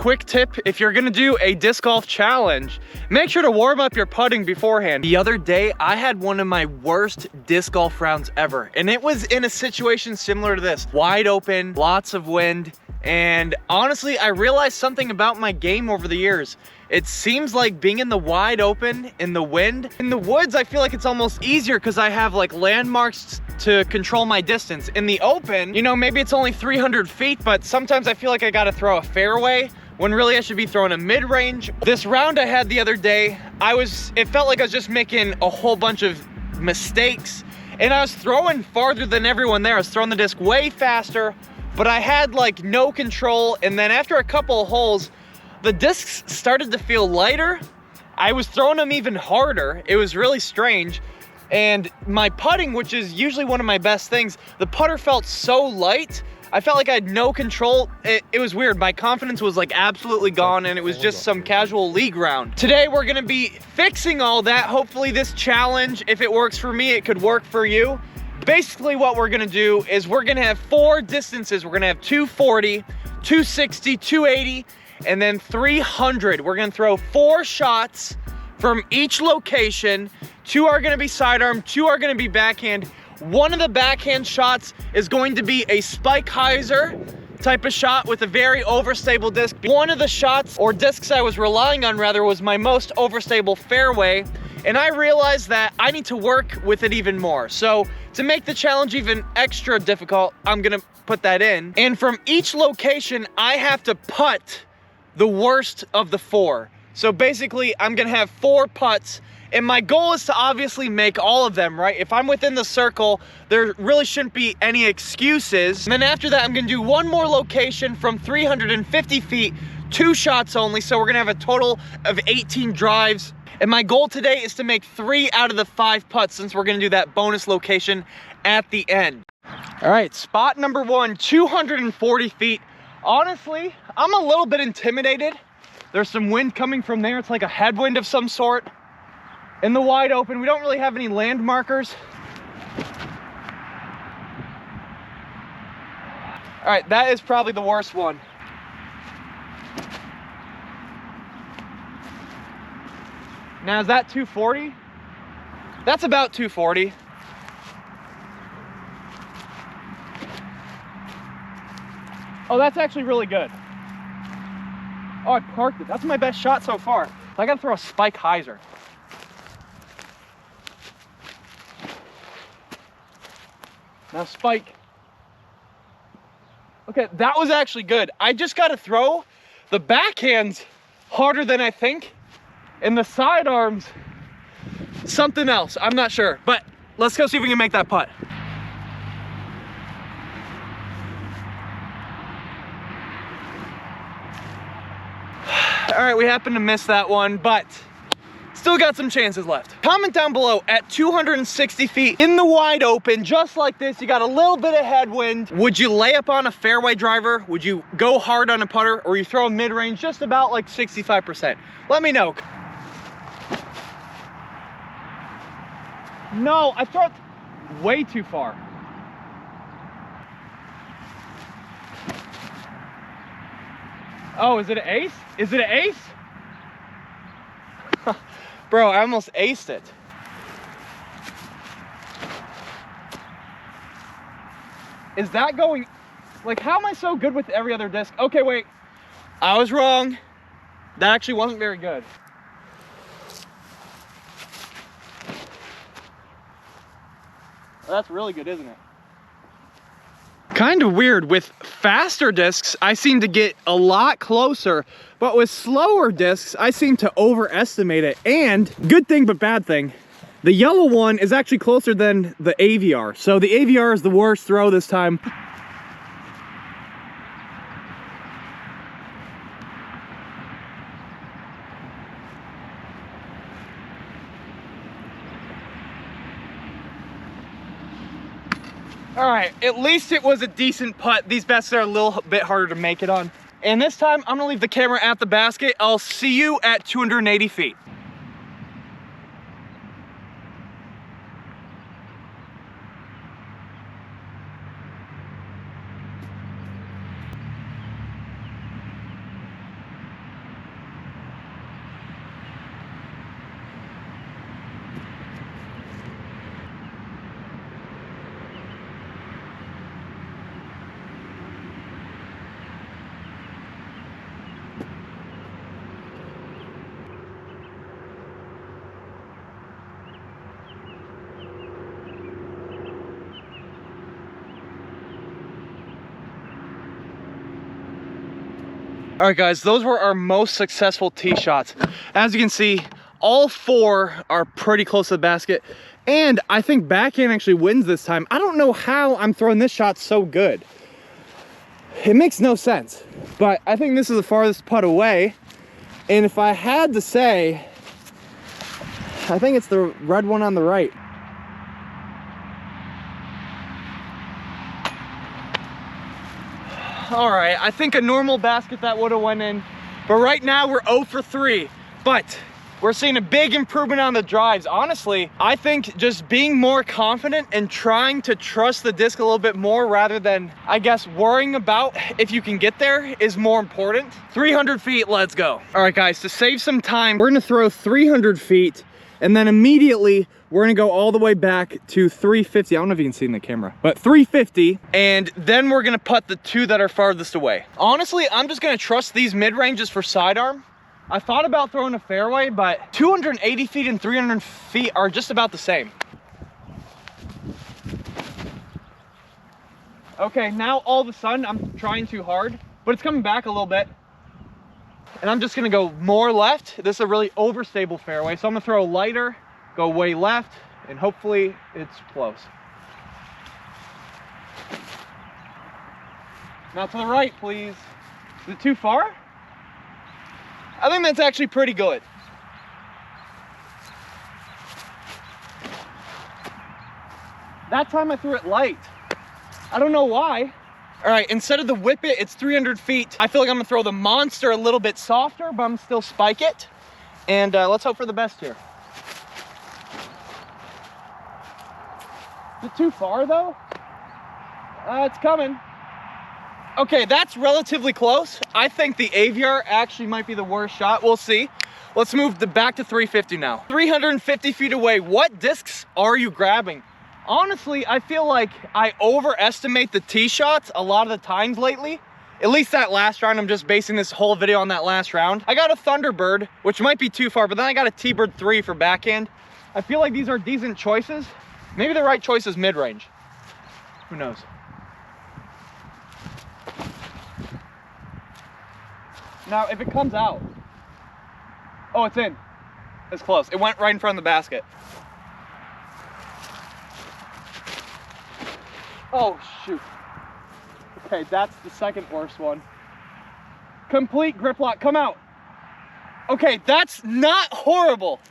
quick tip, if you're gonna do a disc golf challenge, make sure to warm up your putting beforehand. The other day, I had one of my worst disc golf rounds ever, and it was in a situation similar to this. Wide open, lots of wind, and honestly, I realized something about my game over the years. It seems like being in the wide open, in the wind, in the woods, I feel like it's almost easier because I have like landmarks to control my distance. In the open, you know, maybe it's only 300 feet, but sometimes I feel like I gotta throw a fairway when really I should be throwing a mid-range. This round I had the other day, it felt like I was just making a whole bunch of mistakes, and I was throwing farther than everyone there. I was throwing the disc way faster, but I had like no control. And then after a couple of holes, the discs started to feel lighter. I was throwing them even harder. It was really strange. And my putting, which is usually one of my best things, the putter felt so light. I felt like I had no control. It was weird. My confidence was like absolutely gone, and it was just some casual league round. Today, we're gonna be fixing all that. Hopefully this challenge, if it works for me, it could work for you. Basically what we're gonna do is we're gonna have 4 distances. We're gonna have 240, 260, 280, and then 300. We're gonna throw 4 shots from each location. 2 are gonna be sidearm, 2 are gonna be backhand. One of the backhand shots is going to be a spike hyzer type of shot with a very overstable disc. One of the shots, or discs I was relying on rather, was my most overstable fairway. And I realized that I need to work with it even more. So to make the challenge even extra difficult, I'm gonna put that in. And from each location, I have to putt the worst of the 4. So basically, I'm gonna have 4 putts, and my goal is to obviously make all of them, right? If I'm within the circle, there really shouldn't be any excuses. And then after that, I'm gonna do 1 more location from 350 feet, 2 shots only. So we're gonna have a total of 18 drives. And my goal today is to make 3 out of the 5 putts, since we're gonna do that bonus location at the end. All right, spot number 1, 240 feet. Honestly, I'm a little bit intimidated. There's some wind coming from there. It's like a headwind of some sort. In the wide open, we don't really have any land markers. All right, that is probably the worst one. Now, is that 240? That's about 240. Oh, that's actually really good. Oh, I parked it. That's my best shot so far. I gotta throw a spike hyzer. Now spike. Okay, that was actually good. I just gotta throw the backhands harder than I think, and the sidearms something else. I'm not sure, but let's go see if we can make that putt. All right, we happened to miss that one, but still got some chances left. Comment down below at 260 feet in the wide open, just like this. You got a little bit of headwind. Would you lay up on a fairway driver? Would you go hard on a putter, or you throw a mid-range just about like 65%? Let me know. No, I throw it way too far. Oh, is it an ace? Is it an ace? Bro, I almost aced it. Is that going, like, how am I so good with every other disc? Okay, wait, I was wrong. That actually wasn't very good. That's really good, isn't it? Kind of weird. With faster discs, I seem to get a lot closer, but with slower discs, I seem to overestimate it. And good thing, but bad thing, the yellow one is actually closer than the AVR. So the AVR is the worst throw this time. All right, at least it was a decent putt. These bests are a little bit harder to make it on. And this time, I'm gonna leave the camera at the basket. I'll see you at 280 feet. All right, guys, those were our most successful tee shots. As you can see, all 4 are pretty close to the basket. And I think backhand actually wins this time. I don't know how I'm throwing this shot so good. It makes no sense, but I think this is the farthest putt away. And if I had to say, I think it's the red one on the right. All right, I think a normal basket that would have went in, but right now we're 0 for 3. But we're seeing a big improvement on the drives. Honestly, I think just being more confident and trying to trust the disc a little bit more rather than, I guess, worrying about if you can get there is more important. 300 feet, let's go. All right, guys, to save some time, we're gonna throw 300 feet and then immediately we're gonna go all the way back to 350. I don't know if you can see in the camera, but 350. And then we're gonna putt the 2 that are farthest away. Honestly, I'm just gonna trust these mid-ranges for sidearm. I thought about throwing a fairway, but 280 feet and 300 feet are just about the same. Okay, now all of a sudden I'm trying too hard, but it's coming back a little bit. And I'm just gonna go more left. This is a really overstable fairway, so I'm gonna throw lighter, go way left, and hopefully it's close. Now to the right, please. Is it too far? I think that's actually pretty good. That time I threw it light. I don't know why. All right, instead of the whip it, it's 300 feet. I feel like I'm gonna throw the monster a little bit softer, but I'm still spike it. And let's hope for the best here. Is it too far though? It's coming. Okay, that's relatively close. I think the AVR actually might be the worst shot. We'll see. Let's move back to 350 now. 350 feet away, what discs are you grabbing? Honestly, I feel like I overestimate the tee shots a lot of the times lately. At least that last round, I'm just basing this whole video on that last round. I got a Thunderbird, which might be too far, but then I got a T-Bird 3 for backhand. I feel like these are decent choices. Maybe the right choice is mid-range. Who knows? Now, if it comes out, oh, it's in. It's close. It went right in front of the basket. Oh, shoot. Okay, that's the second worst one. Complete grip lock, come out. Okay, that's not horrible.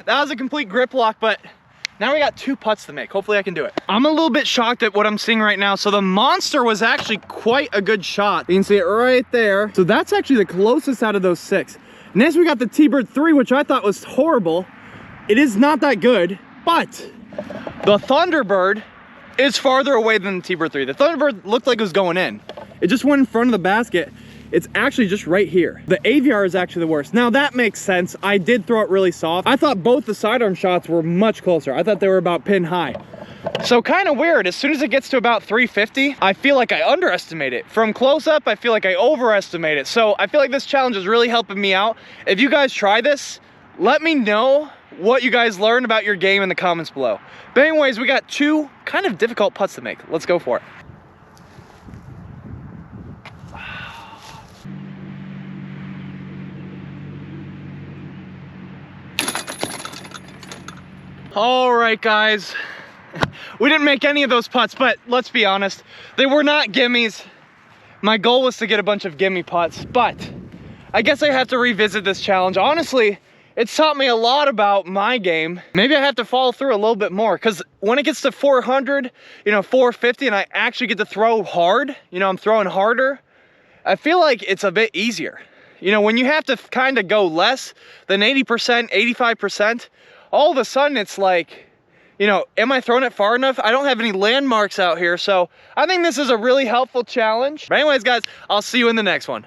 That was a complete grip lock, but now we got 2 putts to make. Hopefully I can do it. I'm a little bit shocked at what I'm seeing right now. So the monster was actually quite a good shot. You can see it right there. So that's actually the closest out of those 6. Next we got the T-Bird 3, which I thought was horrible. It is not that good, but the Thunderbird is farther away than the T-Bird 3. The Thunderbird looked like it was going in. It just went in front of the basket. It's actually just right here. The AVR is actually the worst. Now that makes sense. I did throw it really soft. I thought both the sidearm shots were much closer. I thought they were about pin high. So kind of weird. As soon as it gets to about 350, I feel like I underestimate it. From close up, I feel like I overestimate it. So I feel like this challenge is really helping me out. If you guys try this, let me know what you guys learned about your game in the comments below. But anyways, we got 2 kind of difficult putts to make. Let's go for it. All right, guys. We didn't make any of those putts, but let's be honest, they were not gimmies. My goal was to get a bunch of gimme putts, but I guess I have to revisit this challenge. Honestly, it's taught me a lot about my game. Maybe I have to follow through a little bit more, because when it gets to 400, 450, and I actually get to throw hard, I'm throwing harder, I feel like it's a bit easier. When you have to kind of go less than 80%, 85%, all of a sudden it's like, am I throwing it far enough? I don't have any landmarks out here, so I think this is a really helpful challenge. But anyways, guys, I'll see you in the next one.